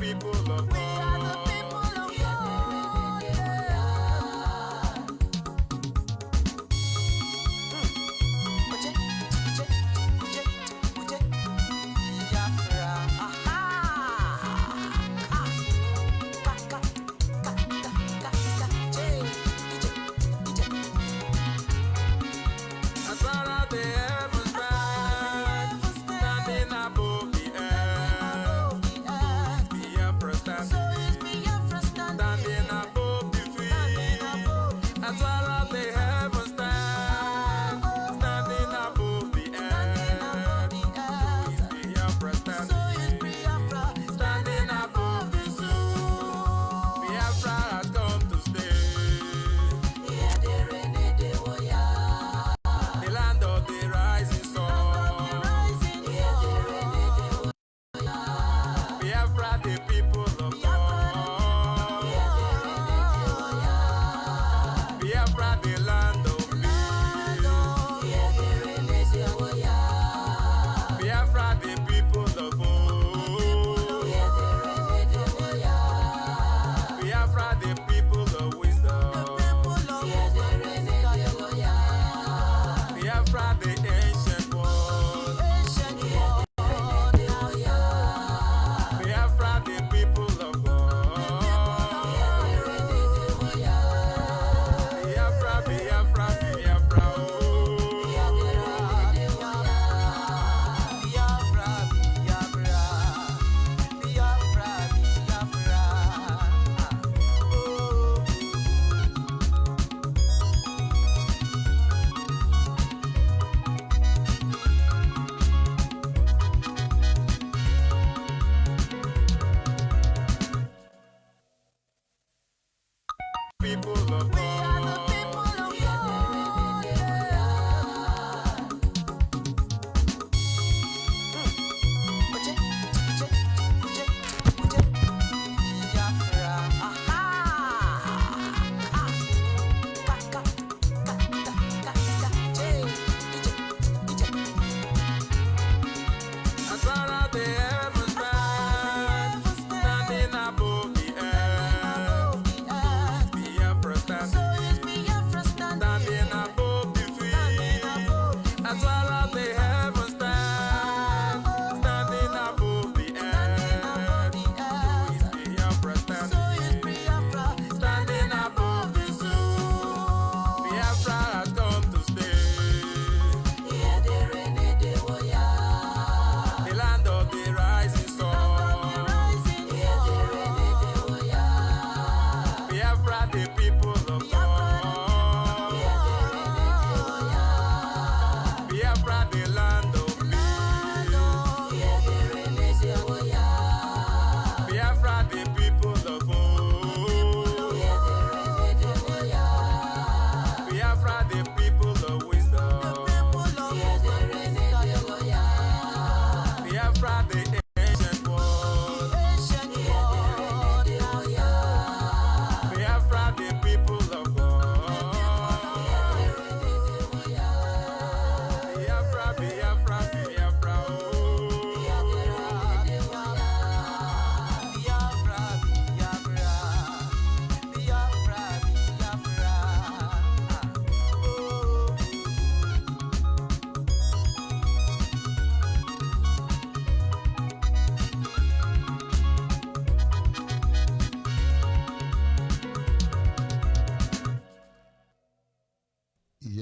people of God.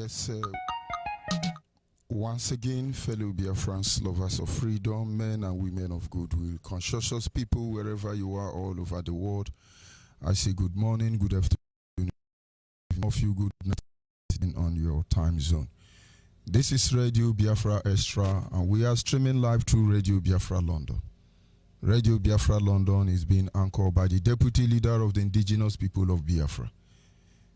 Yes, once again, fellow Biafrans, lovers of freedom, men and women of goodwill, conscientious people, wherever you are all over the world, I say good morning, good afternoon, of you good night on your time zone. This is Radio Biafra Extra, and we are streaming live through Radio Biafra London. Radio Biafra London is being anchored by the Deputy Leader of the Indigenous People of Biafra.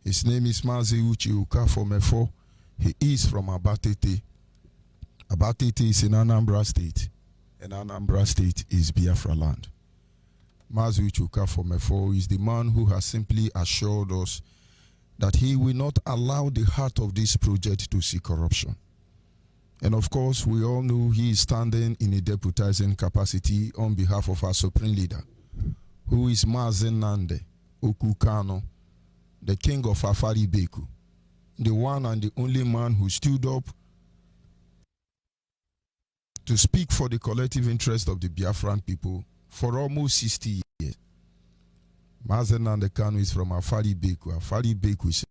His name is Mazi Uche Ukafo. He is from Abatete. Abatete is in Anambra State, and Anambra State is Biafra land. Mazi Uche Ukafo is the man who has simply assured us that he will not allow the heart of this project to see corruption. And of course, we all know he is standing in a deputizing capacity on behalf of our Supreme Leader, who is Mazi Nnamdi Kanu, the king of Afari Beku, the one and the only man who stood up to speak for the collective interest of the Biafran people for almost 60 years. Mazi Nnamdi Kanu is from Afari Beku. Afari Beku is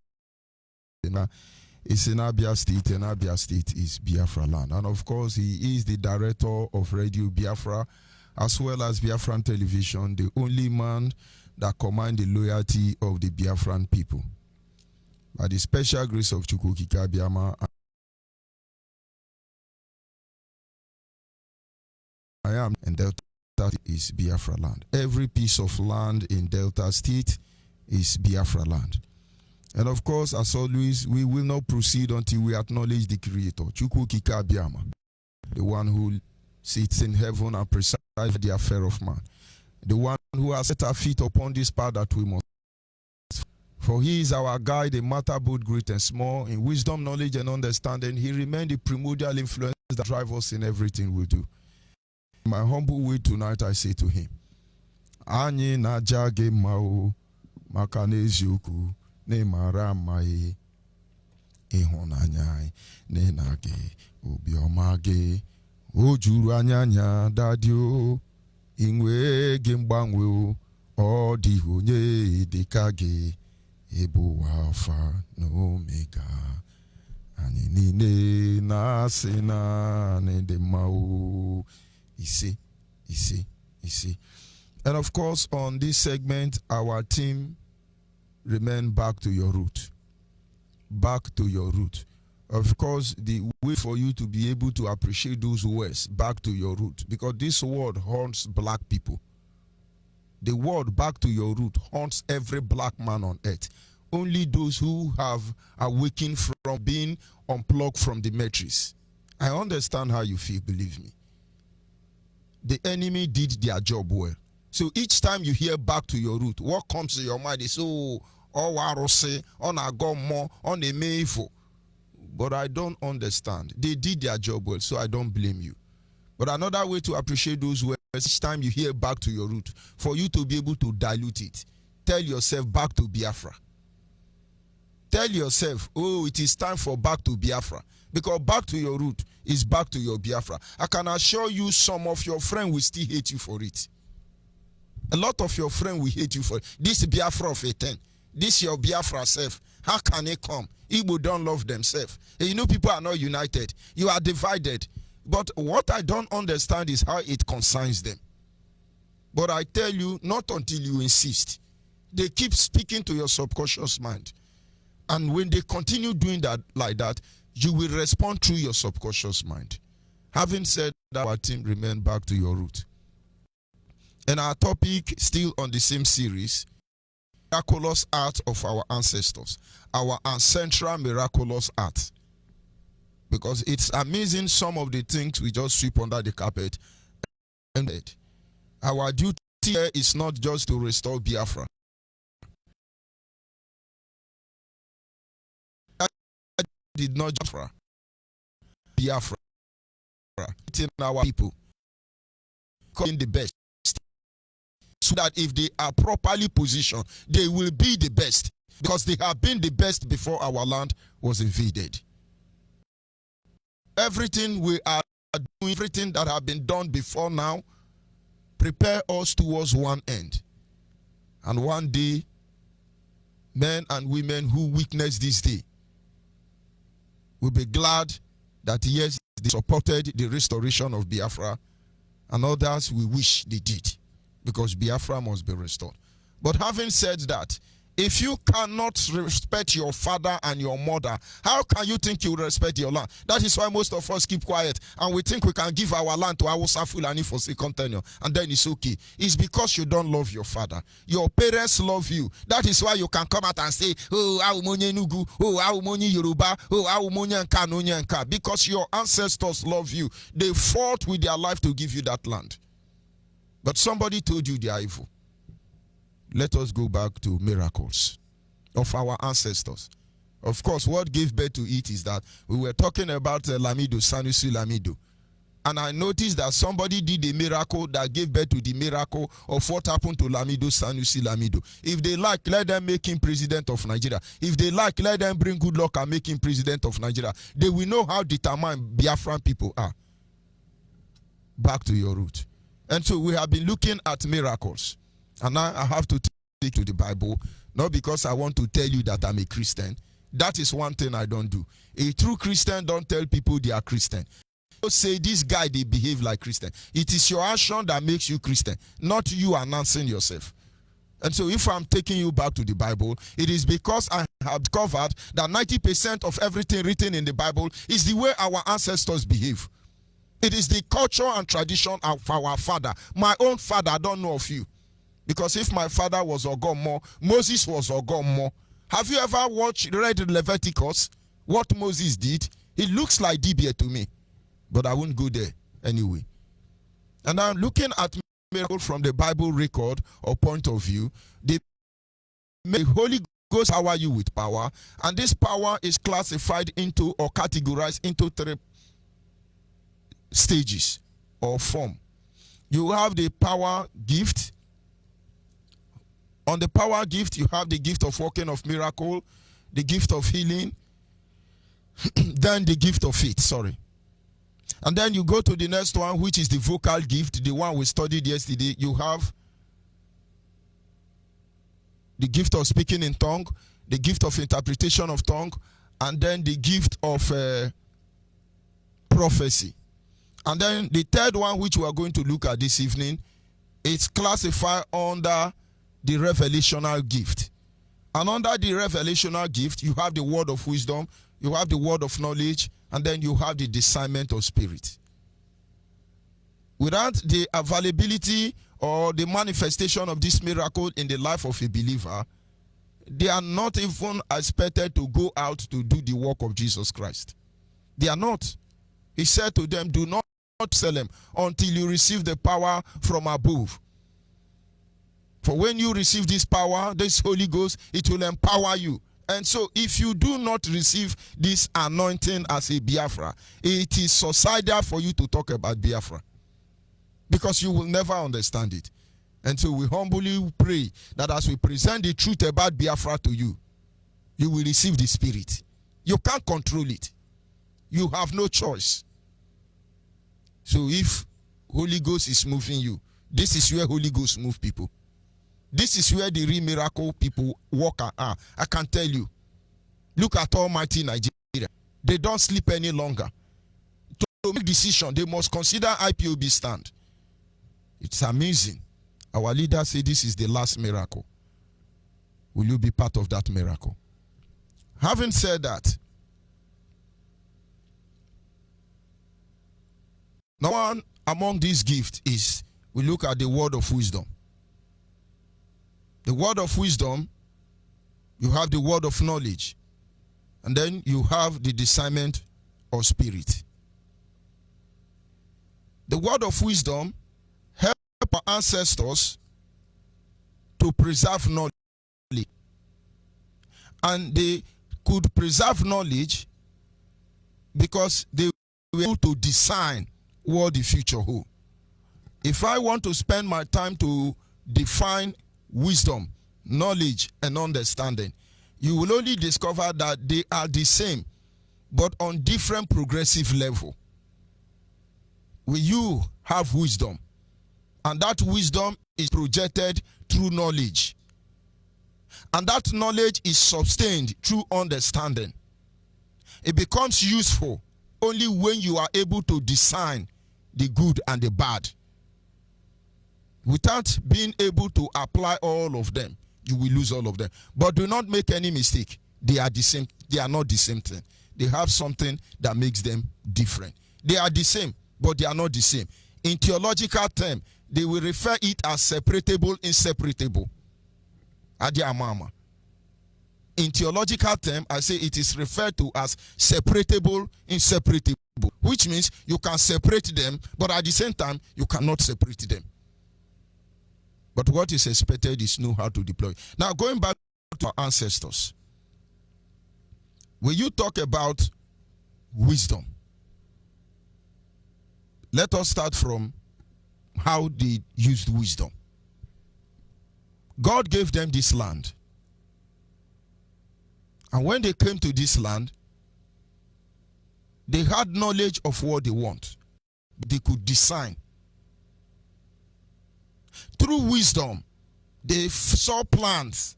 in Abia State, and Abia State is Biafra land. And of course, he is the director of Radio Biafra, as well as Biafran Television, the only man that commands the loyalty of the Biafran people. By the special grace of Chukwu Okike Abiama, I am in Delta State is Biafra land. Every piece of land in Delta State is Biafra land. And of course, as always, we will not proceed until we acknowledge the Creator, Chukwu Okike Abiama, the one who sits in heaven and presides the affair of man, the one who has set our feet upon this path that we must. For he is our guide in matter both great and small, in wisdom, knowledge, and understanding. He remains the primordial influence that drives us in everything we do. In my humble way tonight, I say to him, Anyị na-aja gị mma o, maka n'eziokwu na-emara mma ịhụnanya anyị na gị obiọma gị o juru anya dadị o inwe gị mgbanwe o ọ dịghị onye dịka gị ịbụ Alpha na Omega anyị niile na-asị na dị mma o. You see. And of course, on this segment, our team remain back to your root. Back to your root. Of course, the way for you to be able to appreciate those words, back to your root, because this word haunts black people. The word back to your root haunts every black man on earth. Only those who have awakened from being unplugged from the matrix. I understand how you feel, believe me. The enemy did their job well. So each time you hear back to your root, what comes to your mind is, oh, warose, on a gomo, on a meifo. But I don't understand. They did their job well, so I don't blame you. But another way to appreciate those words, each time you hear back to your root, for you to be able to dilute it, tell yourself back to Biafra. Tell yourself, oh, it is time for back to Biafra. Because back to your root is back to your Biafra. I can assure you some of your friends will still hate you for it. A lot of your friends will hate you for it. This Biafra of a 10. This your Biafra self. How can it come? Igbo don't love themselves. You know people are not united. You are divided. But what I don't understand is how it concerns them. But I tell you, not until you insist. They keep speaking to your subconscious mind. And when they continue doing that like that, you will respond through your subconscious mind. Having said that, our team remain back to your root. And our topic, still on the same series, miraculous art of our ancestors, our ancestral miraculous art. Because it's amazing some of the things we just sweep under the carpet. And our duty here is not just to restore Biafra. Did not just Biafra. It's in our people. Calling the best. So that if they are properly positioned, they will be the best. Because they have been the best before our land was invaded. Everything we are doing, everything that have been done before now, prepare us towards one end. And one day, men and women who witness this day will be glad that yes, they supported the restoration of Biafra, and others we wish they did, because Biafra must be restored. But having said that, if you cannot respect your father and your mother, how can you think you will respect your land? That is why most of us keep quiet and we think we can give our land to Hausa Fulani for second tenure and then it's okay. It's because you don't love your father. Your parents love you. That is why you can come out and say, oh, Aumonye Nugu, oh, Aumonye Yoruba, oh, Aumonye Nka, because your ancestors love you. They fought with their life to give you that land. But somebody told you they are evil. Let us go back to miracles of our ancestors. Of course, what gave birth to it is that we were talking about Lamido, Sanusi Lamido. and I noticed that somebody did a miracle that gave birth to the miracle of what happened to Lamido Sanusi Lamido. If they like, let them make him president of Nigeria. If they like, let them bring good luck and make him president of Nigeria. They will know how determined Biafran people are. Back to your root. And so we have been looking at miracles. And now I have to take to the Bible, not because I want to tell you that I'm a Christian. That is one thing I don't do. A true Christian don't tell people they are Christian. Don't say this guy, they behave like Christian. It is your action that makes you Christian, not you announcing yourself. And so if I'm taking you back to the Bible, it is because I have discovered that 90% of everything written in the Bible is the way our ancestors behave. It is the culture and tradition of our father. My own father, I don't know of you. Because if my father was Ogomo, Moses was Ogomo. Have you ever read Leviticus? What Moses did? It looks like Dibia to me. But I won't go there anyway. And I'm looking at miracle from the Bible record or point of view. The Holy Ghost power you with power. And this power is classified into or categorized into 3 stages or form. You have the power gift. On the power gift, you have the gift of working of miracle, the gift of healing, then the gift of faith, sorry. And then you go to the next one, which is the vocal gift, the one we studied yesterday. You have the gift of speaking in tongue, the gift of interpretation of tongue, and then the gift of prophecy. And then the third one, which we are going to look at this evening, it's classified under the revelational gift. And under the revelational gift, you have the word of wisdom, you have the word of knowledge, and then you have the discernment of spirit. Without the availability or the manifestation of this miracle in the life of a believer, they are not even expected to go out to do the work of Jesus Christ. They are not. He said to them, do not sell them until you receive the power from above. For when you receive this power, this Holy Ghost, it will empower you. And so if you do not receive this anointing as a Biafra, it is suicidal for you to talk about Biafra. Because you will never understand it. And so we humbly pray that as we present the truth about Biafra to you, you will receive the Spirit. You can't control it. You have no choice. So if Holy Ghost is moving you, this is where Holy Ghost move people. This is where the real miracle people walk are. I can tell you. Look at Almighty Nigeria. They don't sleep any longer. To make decision, they must consider IPOB stand. It's amazing. Our leader said this is the last miracle. Will you be part of that miracle? Having said that, now one among these gifts is, we look at the word of wisdom. The word of wisdom, you have the word of knowledge, and then you have the discernment of spirit. The word of wisdom helped our ancestors to preserve knowledge. And they could preserve knowledge because they were able to design what the future holds. If I want to spend my time to define wisdom, knowledge, and understanding, you will only discover that they are the same, but on different progressive level. Will you have wisdom? And that wisdom is projected through knowledge. And that knowledge is sustained through understanding. It becomes useful only when you are able to discern the good and the bad. Without being able to apply all of them, you will lose all of them. But do not make any mistake. They are the same. They are not the same thing. They have something that makes them different. They are the same, but they are not the same. In theological terms, they will refer it as separatable, inseparable. Adiamama. In theological terms, I say it is referred to as separatable, inseparable, which means you can separate them, but at the same time, you cannot separate them. But what is expected is know how to deploy. Now, going back to our ancestors, when you talk about wisdom, Let us start from how they used wisdom. God gave them this land. And when they came to this land, they had knowledge of what they want. They could design. Through wisdom, they saw plants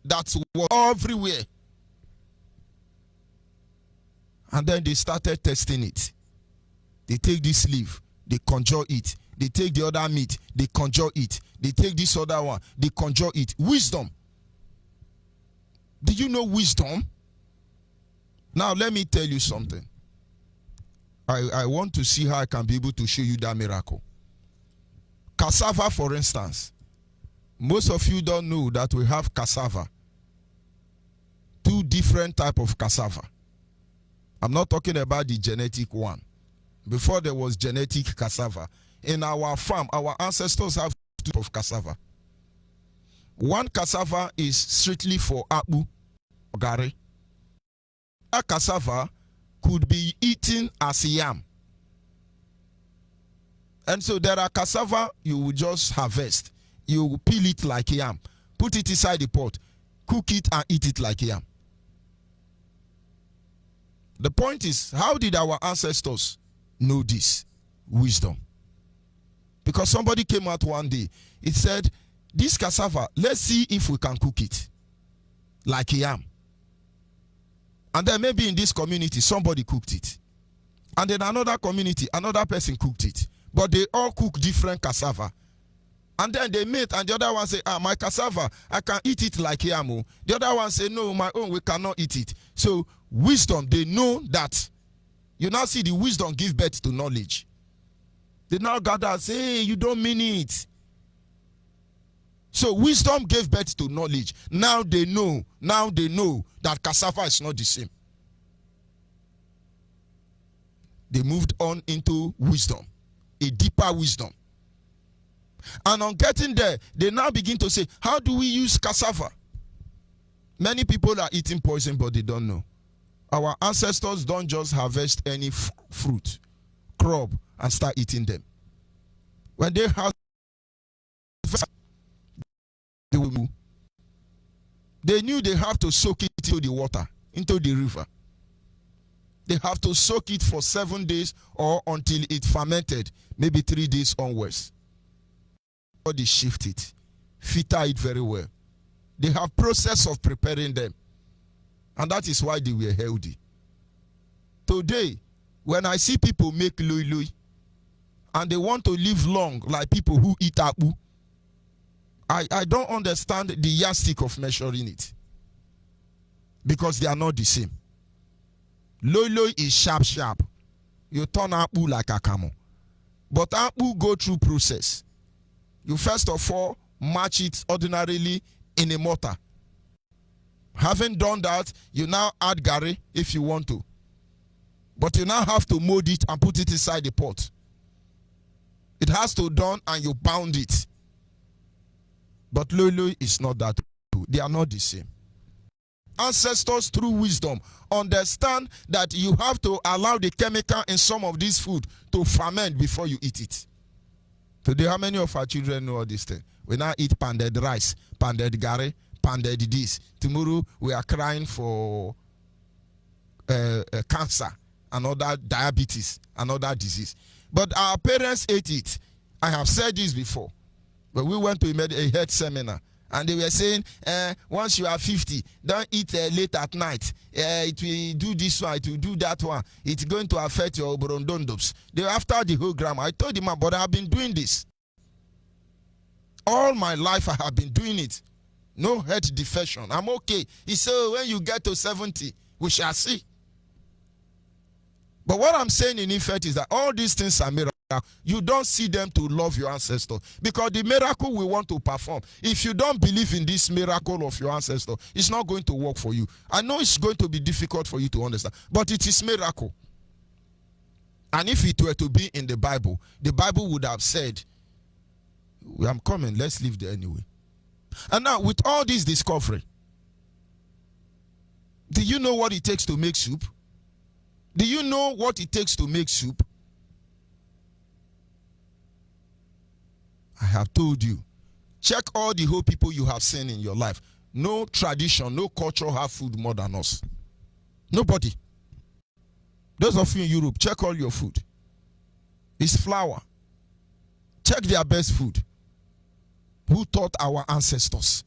that were everywhere. And then they started testing it. They take this leaf, they conjure it. They take the other meat, they conjure it. They take this other one, they conjure it. Wisdom. Do you know wisdom? Now let me tell you something. I want to see how I can be able to show you that miracle. Cassava, for instance. Most of you don't know that we have cassava. Two different types of cassava. I'm not talking about the genetic one. Before there was genetic cassava. In our farm, our ancestors have two types of cassava. One cassava is strictly for akpu or gari. That cassava could be eaten as yam. And so there are cassava you will just harvest. You will peel it like yam. Put it inside the pot. Cook it and eat it like yam. The point is, how did our ancestors know this? Wisdom. Because somebody came out one day. It said, this cassava, let's see if we can cook it like yam. And then maybe in this community, somebody cooked it. And then another community, another person cooked it. But they all cook different cassava. And then they meet, and the other one say, my cassava, I can eat it like yam. The other one say, no, my own, we cannot eat it. So wisdom, they know that. You now see the wisdom give birth to knowledge. They now gather and say, hey, you don't mean it. So wisdom gave birth to knowledge. Now they know that cassava is not the same. They moved on into wisdom, a deeper wisdom. And on getting there, they now begin to say, how do we use cassava? Many people are eating poison, but they don't know. Our ancestors don't just harvest any fruit, crop, and start eating them. When they have, they knew they have to soak it into the water, into the river. They have to soak it for 7 days or until it fermented, maybe 3 days onwards. They shift it, filter it very well. They have process of preparing them. And that is why they were healthy. Today, when I see people make lui and they want to live long like people who eat akpu, I don't understand the yardstick of measuring it. Because they are not the same. Lui is sharp. You turn akpu like a camel. But akpu go through process. You first of all match it ordinarily in a mortar. Having done that, you now add gari if you want to. But you now have to mold it and put it inside the pot. It has to done and you pound it. But lui is not that. They are not the same. Ancestors through wisdom understand that you have to allow the chemical in some of this food to ferment before you eat it. Today, how many of our children know all this thing? We now eat pounded rice, pounded gari, pounded this. Tomorrow, we are crying for cancer, another diabetes, another disease. But our parents ate it. I have said this before. But we went to a health seminar, and they were saying, once you are 50, don't eat late at night. It will do this one, it will do that one. It's going to affect your oborondondoms. They were after the whole grammar. I told him, but I have been doing this. All my life I have been doing it. No health defection. I'm okay. He said, when you get to 70, we shall see. But what I'm saying in effect is that all these things are miracles. You don't see them to love your ancestor, because the miracle we want to perform, if you don't believe in this miracle of your ancestor, it's not going to work for you. I know it's going to be difficult for you to understand, but it is miracle. And if it were to be in the Bible would have said, I'm coming, let's leave there anyway. And now with all this discovery, do you know what it takes to make soup? Do you know what it takes to make soup? I have told you. Check all the whole people you have seen in your life. No tradition, no culture have food more than us. Nobody. Those of you in Europe, check all your food. It's flour. Check their best food. Who taught our ancestors?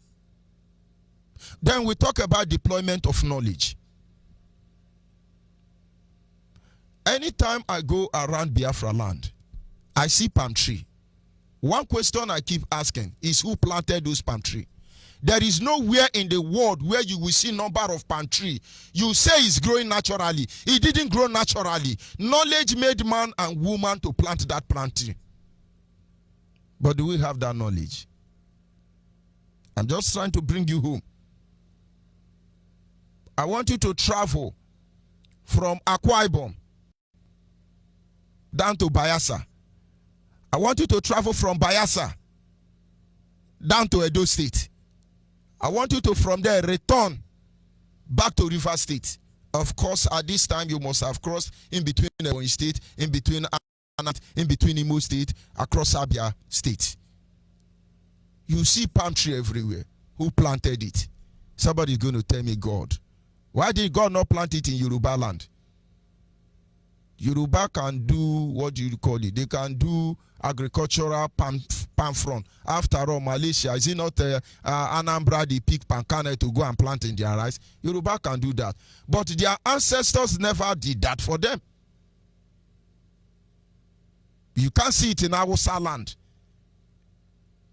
Then we talk about deployment of knowledge. Anytime I go around Biafra land, I see palm tree. One question I keep asking is who planted those palm tree? There is nowhere in the world where you will see number of palm tree. You say it's growing naturally. It didn't grow naturally. Knowledge made man and woman to plant that palm tree. But do we have that knowledge? I'm just trying to bring you home. I want you to travel from Akwa Ibom down to Bayelsa. I want you to travel from Bayelsa down to Edo State. I want you to from there return back to River State. Of course, at this time you must have crossed in between Ebonyi State, in between Imo State, across Abia State. You see palm tree everywhere. Who planted it? Somebody is going to tell me God. Why did God not plant it in Yoruba land? Yoruba can do, what do you call it? They can do agricultural palm front. After all, Malaysia, is it not Anambra, they pick palm kernel to go and plant in their rice? Yoruba can do that. But their ancestors never did that for them. You can't see it in Hausa land.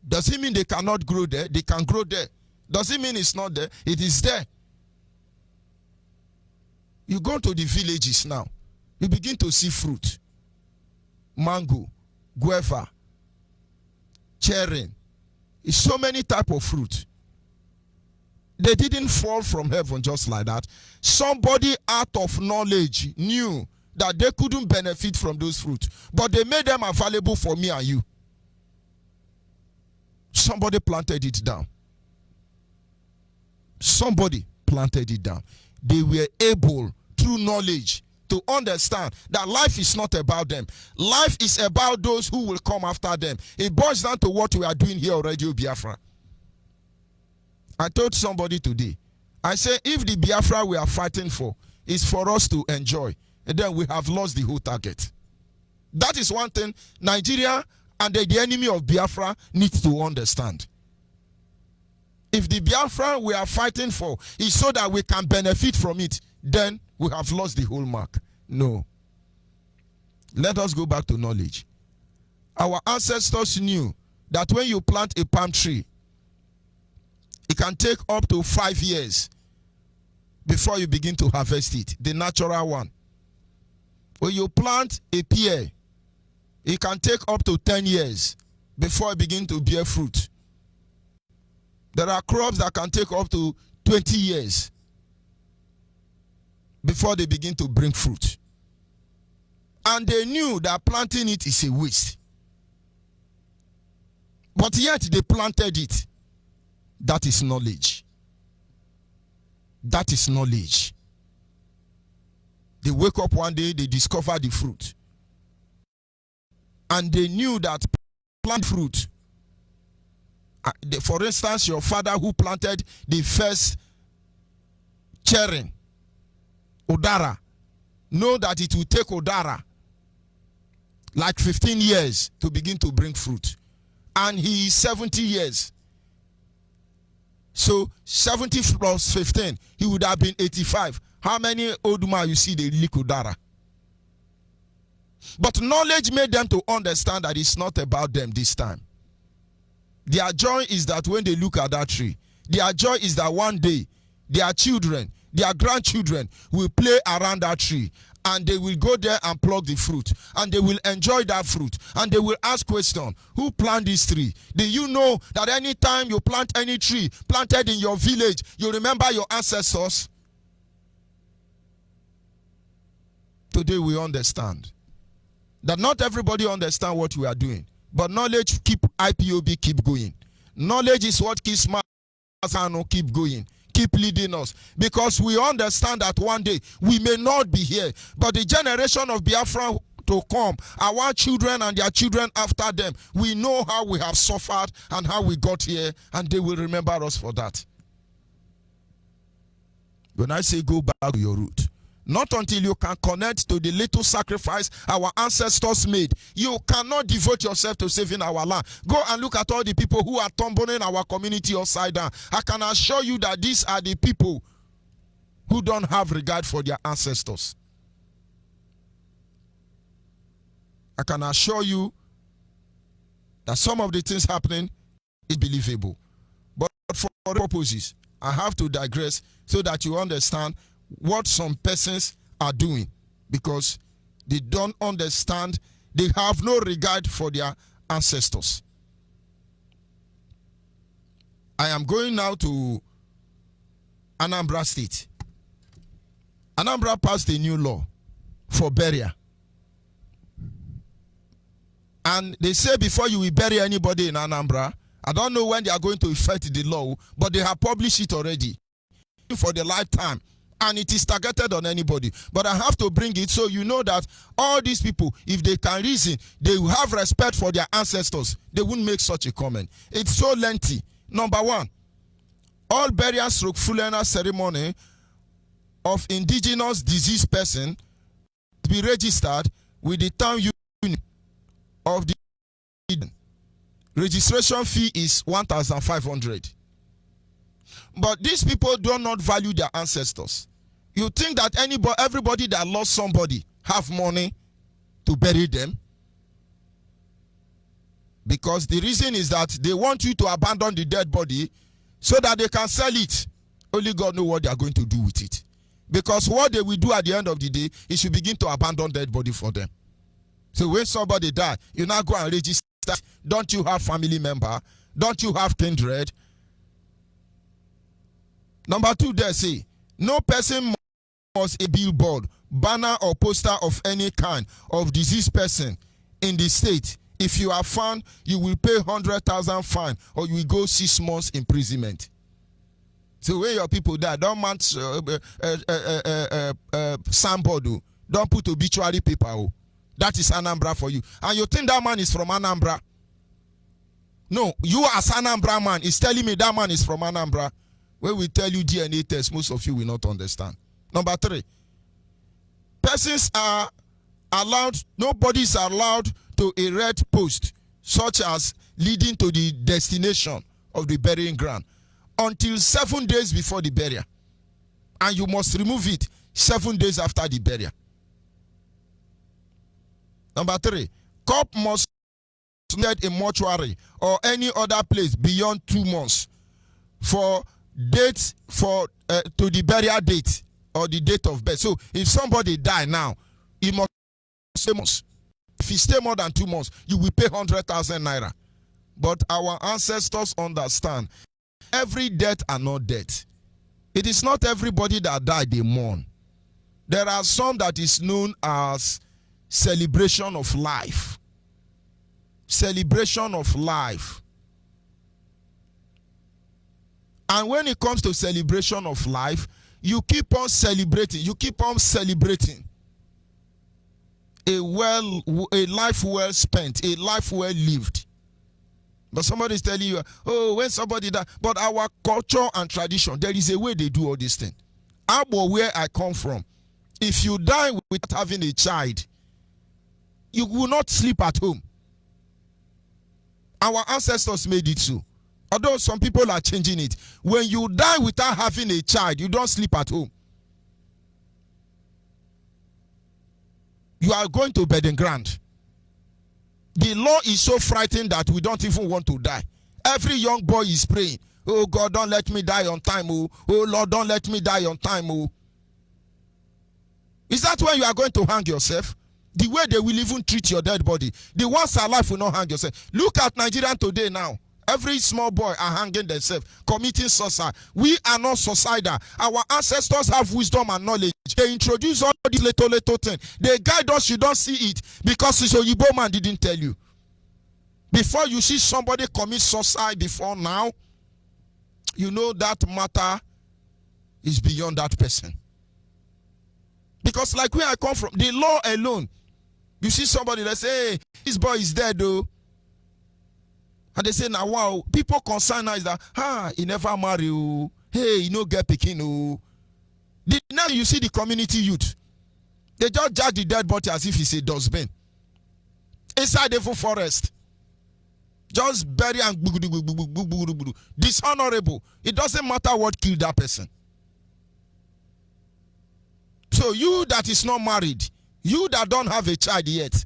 Does it mean they cannot grow there? They can grow there. Does it mean it's not there? It is there. You go to the villages now. You begin to see fruit. Mango, guava, cherry. It's so many type of fruit. They didn't fall from heaven just like that. Somebody out of knowledge knew that they couldn't benefit from those fruits, but they made them available for me and you. Somebody planted it down. Somebody planted it down. They were able, through knowledge, to understand that life is not about them. Life is about those who will come after them. It boils down to what we are doing here on Radio Biafra. I told somebody today, I said, if the Biafra we are fighting for is for us to enjoy, and then we have lost the whole target. That is one thing Nigeria and the enemy of Biafra needs to understand. If the Biafra we are fighting for is so that we can benefit from it, then we have lost the whole mark. No. Let us go back to knowledge. Our ancestors knew that when you plant a palm tree, it can take up to 5 years before you begin to harvest it, the natural one. When you plant a pear, it can take up to 10 years before it begins to bear fruit. There are crops that can take up to 20 years before they begin to bring fruit. And they knew that planting it is a waste. But yet they planted it. That is knowledge. That is knowledge. They wake up one day, they discover the fruit. And they knew that plant fruit. For instance, your father who planted the first cherry, Udara, know that it will take Udara like 15 years to begin to bring fruit. And he is 70 years. So 70 plus 15, he would have been 85. How many old man you see they lick Udara? But knowledge made them to understand that it's not about them this time. Their joy is that when they look at that tree, their joy is that one day their children, their grandchildren will play around that tree and they will go there and pluck the fruit and they will enjoy that fruit and they will ask question, who planted this tree? Do you know that anytime you plant any tree planted in your village, you remember your ancestors? Today we understand that not everybody understands what we are doing, but knowledge keep IPOB keep going. Knowledge is what keeps Masano keep going, keep leading us, because we understand that one day we may not be here, but the generation of Biafra to come, our children and their children after them. We know how we have suffered and how we got here, and they will remember us for that. When I say go back to your root, not until you can connect to the little sacrifice our ancestors made. You cannot devote yourself to saving our land. Go and look at all the people who are tumbling our community upside down. I can assure you that these are the people who don't have regard for their ancestors. I can assure you that some of the things happening is believable. But for purposes, I have to digress so that you understand what some persons are doing, because they don't understand, they have no regard for their ancestors. I am going now to Anambra State. Anambra passed a new law for burial. And they say before you will bury anybody in Anambra, I don't know when they are going to effect the law, but they have published it already for the lifetime. And it is targeted on anybody. But I have to bring it so you know that all these people, if they can reason, they will have respect for their ancestors. They wouldn't make such a comment. It's so lengthy. Number one, all burial stroke funeral ceremony of indigenous deceased person to be registered with the town union of the registration fee is 1,500. But these people do not value their ancestors. You think that everybody that lost somebody have money to bury them? Because the reason is that they want you to abandon the dead body so that they can sell it. Only God knows what they are going to do with it. Because what they will do at the end of the day is to begin to abandon dead body for them. So when somebody dies, you now go and register. Don't you have family member? Don't you have kindred? Number two, they say, no person must a billboard, banner, or poster of any kind of deceased person in the state. If you are found, you will pay 100,000 fine, or you will go 6 months imprisonment. So when your people die, don't mount signboard. Don't put obituary paper. That is Anambra for you. And you think that man is from Anambra? No, you as Anambra man is telling me that man is from Anambra. When we tell you DNA test, most of you will not understand. Number three, persons are allowed, nobody is allowed to erect posts such as leading to the destination of the burying ground until 7 days before the burial. And you must remove it 7 days after the burial. Number three, corpse must be in mortuary or any other place beyond 2 months for dates to the burial date or the date of birth. So if somebody die now, he must stay months. If he stay more than 2 months, you will pay 100,000 naira. But our ancestors understand every death are not death. It is not everybody that died they mourn. There are some that is known as celebration of life. Celebration of life. And when it comes to celebration of life, you keep on celebrating. You keep on celebrating a life well spent, a life well lived. But somebody is telling you, oh, when somebody died. But our culture and tradition, there is a way they do all these things. Abo, where I come from, if you die without having a child, you will not sleep at home. Our ancestors made it so. Although some people are changing it. When you die without having a child, you don't sleep at home. You are going to bed and ground. The law is so frightening that we don't even want to die. Every young boy is praying, oh God, don't let me die on time. Oh Lord, don't let me die on time. Oh. Is that when you are going to hang yourself? The way they will even treat your dead body. The ones alive will not hang yourself. Look at Nigeria today now. Every small boy are hanging themselves, committing suicide. We are not suicidal. Our ancestors have wisdom and knowledge. They introduce all these little things. They guide us, you don't see it because it's a Yibo man didn't tell you. Before you see somebody commit suicide before now, you know that matter is beyond that person. Because like where I come from, the law alone, You see somebody that say, hey, this boy is dead though. And they say, now wow, people concerned is that, he never marry. Oh. Hey, he no get picking. Oh. Now you see the community youth. They just judge the dead body as if it's a dustbin. Inside the forest. Just bury and dishonorable. It doesn't matter what killed that person. So you that is not married, you that don't have a child yet,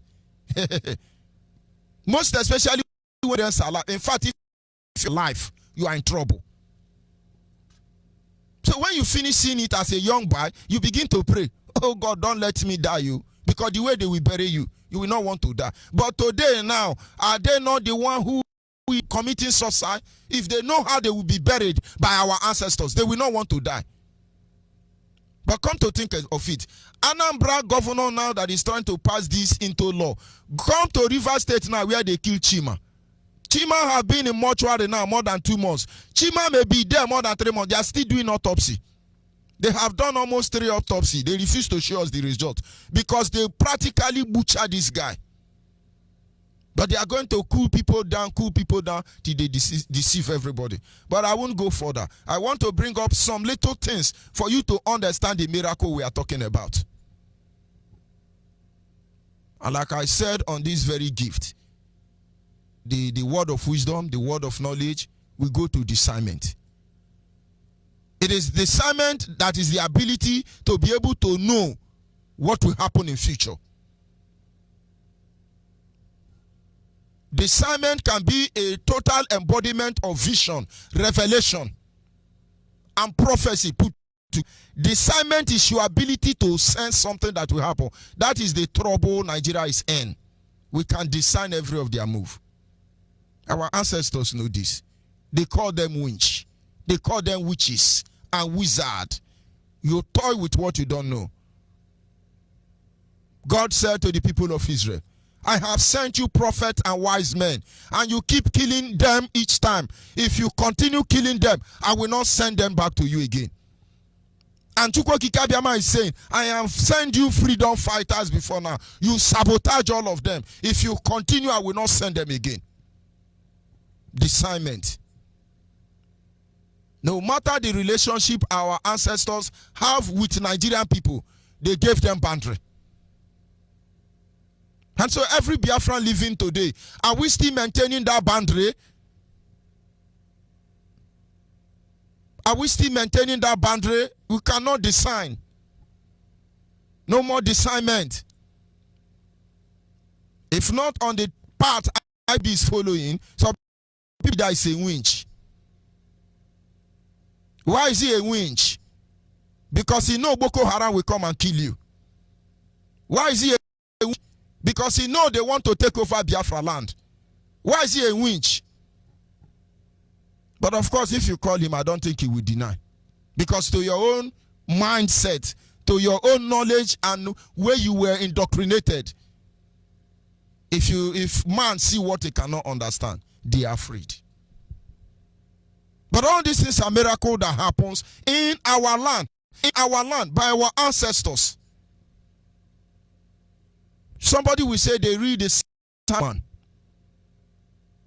most especially when there's a lot. In fact, if your life, you are in trouble. So when you finish seeing it as a young boy, you begin to pray, oh God, don't let me die, you. Because the way they will bury you, you will not want to die. But today now, are they not the one who is committing suicide? If they know how they will be buried by our ancestors, they will not want to die. But come to think of it, Anambra governor now that is trying to pass this into law, come to Rivers State now where they kill Chima. Chima have been in mortuary now more than 2 months. Chima may be there more than 3 months. They are still doing autopsy. They have done almost 3 autopsies. They refuse to show us the result because they practically butcher this guy. But they are going to cool people down till they deceive everybody. But I won't go further. I want to bring up some little things for you to understand the miracle we are talking about. And like I said on this very gift, the word of wisdom, the word of knowledge, we go to discernment. It is discernment that is the ability to be able to know what will happen in future. Discernment can be a total embodiment of vision, revelation, and prophecy. Discernment is your ability to sense something that will happen. That is the trouble Nigeria is in. We can discern every of their move. Our ancestors know this. They call them winch. They call them witches and wizard. You toy with what you don't know. God said to the people of Israel, I have sent you prophets and wise men, and you keep killing them each time. If you continue killing them, I will not send them back to you again. And Chukwuka Biama is saying, I have sent you freedom fighters before now. You sabotage all of them. If you continue, I will not send them again. Discernment. No matter the relationship our ancestors have with Nigerian people, they gave them boundary. And so every Biafran living today, are we still maintaining that boundary? Are we still maintaining that boundary? We cannot discern. No more discernment. If not on the path IB is following, some people that is a winch. Why is he a winch? Because he know Boko Haram will come and kill you. Why is he a winch? Because he know they want to take over Biafra land. Why is he a winch? But of course, if you call him, I don't think he will deny. Because to your own mindset, to your own knowledge and where you were indoctrinated, if man see what he cannot understand, they are afraid. But all these things are miracles that happens in our land by our ancestors. Somebody will say they read the Simon.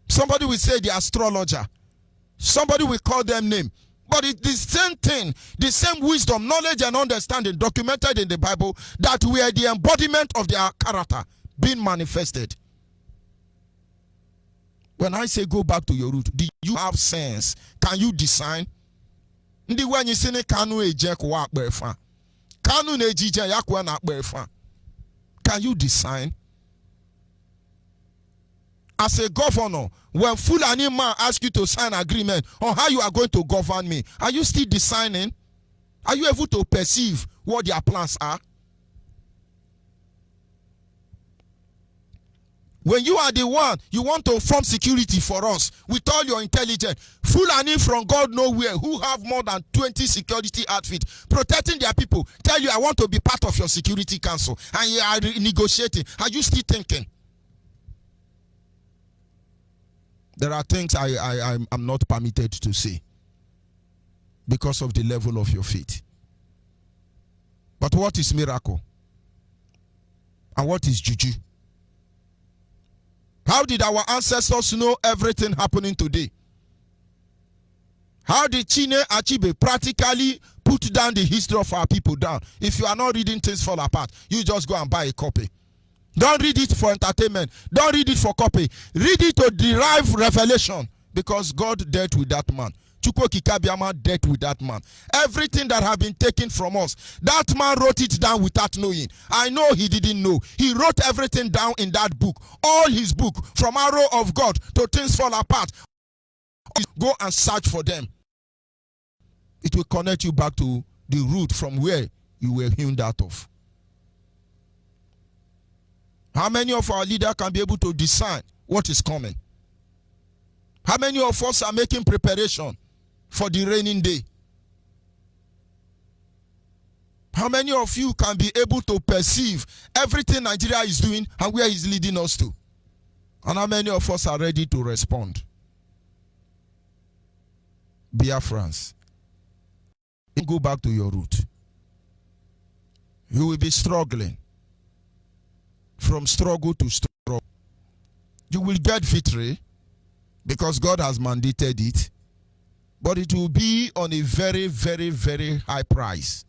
Somebody will say the astrologer. Somebody will call them name. But it's the same thing, the same wisdom, knowledge, and understanding documented in the Bible that we are the embodiment of their character being manifested. When I say go back to your root, do you have sense? Can you discern? Ndi when you say kanu ejek wa akbefa. Kanu na ejije yakwa na akbefa. Can you discern? As a governor, when Fulani man asks you to sign agreement on how you are going to govern me, are you still discerning? Are you able to perceive what their plans are? When you are the one, you want to form security for us with all your intelligence. Fulani from God nowhere who have more than 20 security outfits protecting their people tell you, I want to be part of your security council, and you are negotiating. Are you still thinking? There are things I'm not permitted to say because of the level of your faith. But what is miracle? And what is juju? How did our ancestors know everything happening today? How did Chinua Achebe practically put down the history of our people down? If you are not reading Things Fall Apart, you just go and buy a copy. Don't read it for entertainment. Don't read it for copy. Read it to derive revelation, because God dealt with that man. Chukwu Okike Abiama dealt with that man. Everything that have been taken from us, that man wrote it down without knowing. I know he didn't know. He wrote everything down in that book. All his book, from Arrow of God to Things Fall Apart. Go and search for them. It will connect you back to the root from where you were hewn out of. How many of our leaders can be able to discern what is coming? How many of us are making preparation for the raining day? How many of you can be able to perceive everything Nigeria is doing and where it's leading us to? And how many of us are ready to respond? Biafrans, go back to your root. You will be struggling. From struggle to struggle. You will get victory because God has mandated it, but it will be on a very, very, very high price.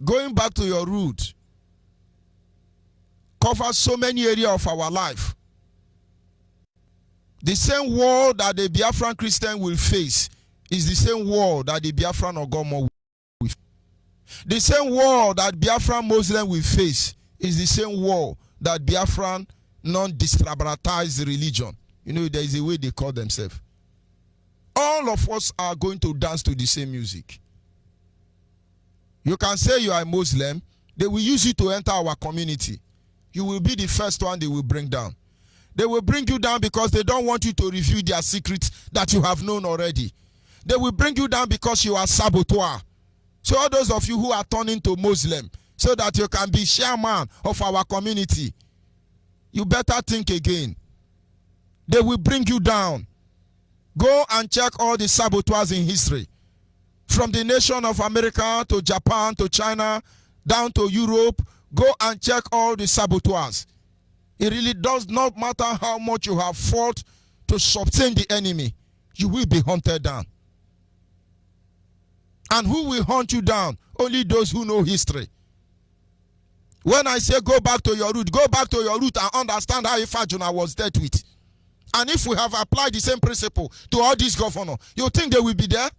Going back to your root covers so many areas of our life. The same war that the Biafran Christian will face is the same war that the Biafran Ogomo will face. The same war that Biafran Muslim will face is the same war that Biafran non-distributized religion. You know, there is a way they call themselves. All of us are going to dance to the same music. You can say you are a Muslim, they will use you to enter our community. You will be the first one they will bring down. They will bring you down because they don't want you to reveal their secrets that you have known already. They will bring you down because you are saboteur. So all those of you who are turning to Muslim so that you can be chairman of our community, you better think again. They will bring you down. Go and check all the saboteurs in history. From the nation of America to Japan to China, down to Europe, go and check all the saboteurs. It really does not matter how much you have fought to sustain the enemy. You will be hunted down. And who will hunt you down? Only those who know history. When I say go back to your root and understand how Ifajuna was dealt with. And if we have applied the same principle to all these governors, you think they will be there?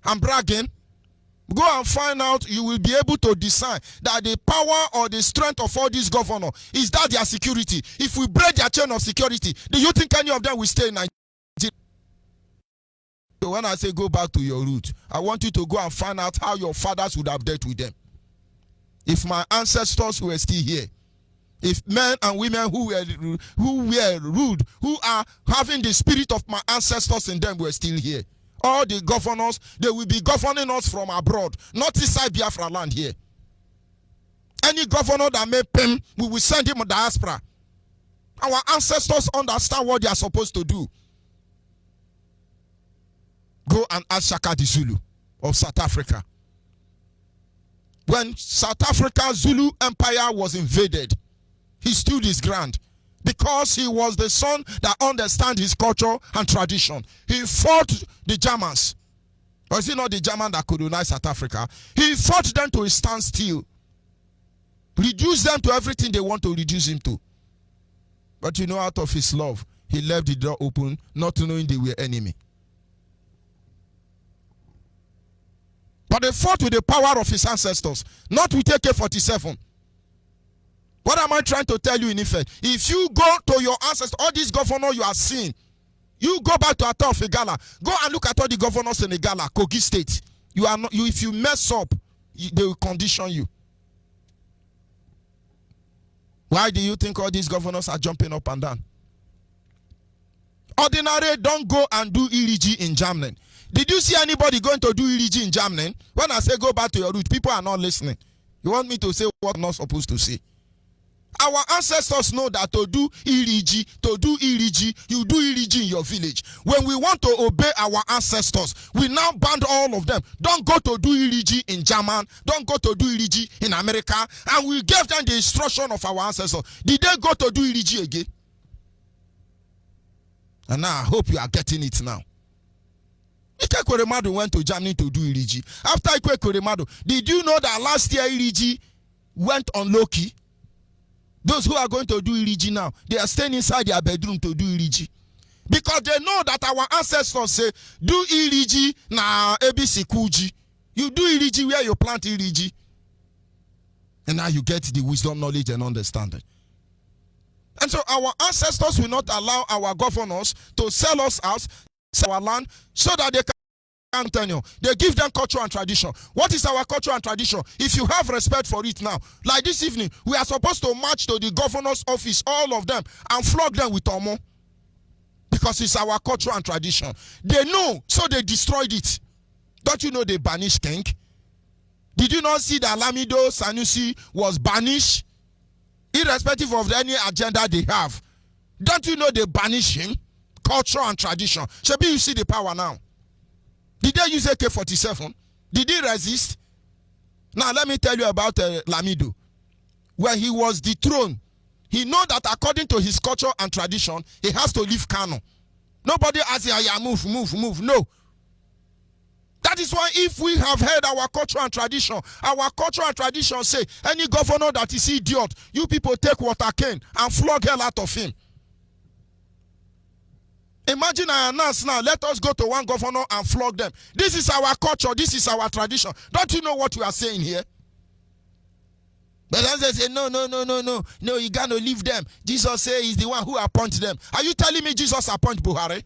I'm bragging. Go and find out. You will be able to decide that the power or the strength of all these governors is that their security. If we break their chain of security, do you think any of them will stay in Nigeria? So when I say go back to your root, I want you to go and find out how your fathers would have dealt with them. If my ancestors were still here, if men and women who were rude, who are having the spirit of my ancestors in them were still here, all the governors, they will be governing us from abroad, not inside Biafra land here. Any governor that may pay, we will send him a diaspora. Our ancestors understand what they are supposed to do. Go and ask Shaka the Zulu of South Africa. When South Africa Zulu Empire was invaded, he stood his ground because he was the son that understands his culture and tradition. He fought the Germans. Or is it not the German that colonized South Africa? He fought them to a standstill. Reduce them to everything they want to reduce him to. But you know, out of his love, he left the door open, not knowing they were enemy. But they fought with the power of his ancestors, not with AK-47. What am I trying to tell you in effect? If you go to your ancestors, all these governors you are seeing, you go back to Ata of Igala, go and look at all the governors in Igala, Kogi State. You are not, if you mess up, they will condition you. Why do you think all these governors are jumping up and down? Ordinary, don't go and do ELG in Germany. Did you see anybody going to do ELG in Germany? When I say go back to your root, people are not listening. You want me to say what I'm not supposed to say? Our ancestors know that to do iriji, you do iriji in your village. When we want to obey our ancestors, we now ban all of them. Don't go to do iriji in German. Don't go to do iriji in America. And we gave them the instruction of our ancestors. Did they go to do iriji again? And now I hope you are getting it now. Ike Ekweremadu went to Germany to do iriji. After Ike Ekweremadu, did you know that last year iriji went on low-key? Those who are going to do iriji now, they are staying inside their bedroom to do iriji. Because they know that our ancestors say, do iriji na ABC kuji. You do iriji where you plant iriji. And now you get the wisdom, knowledge, and understanding. And so our ancestors will not allow our governors to sell us out, sell our land, so that they can tenure. They give them culture and tradition. What is our culture and tradition? If you have respect for it now, like this evening, we are supposed to march to the governor's office, all of them, and flog them with Omo. Because it's our culture and tradition. They know, so they destroyed it. Don't you know they banished King? Did you not see that Lamido Sanusi was banished? Irrespective of any agenda they have. Don't you know they banish him? Culture and tradition. Shabi, you see the power now. Did they use AK-47? Did he resist? Now let me tell you about Lamido. When he was dethroned, he know that according to his culture and tradition, he has to leave Kano. Nobody asks him, yeah, move. No. That is why if we have heard our culture and tradition say, any governor that is idiot, you people take water cane and flog hell out of him. Imagine I announce now, let us go to one governor and flog them. This is our culture, this is our tradition. Don't you know what we are saying here? But then they say, no, you got to leave them. Jesus says he's the one who appoints them. Are you telling me Jesus appoints Buhari?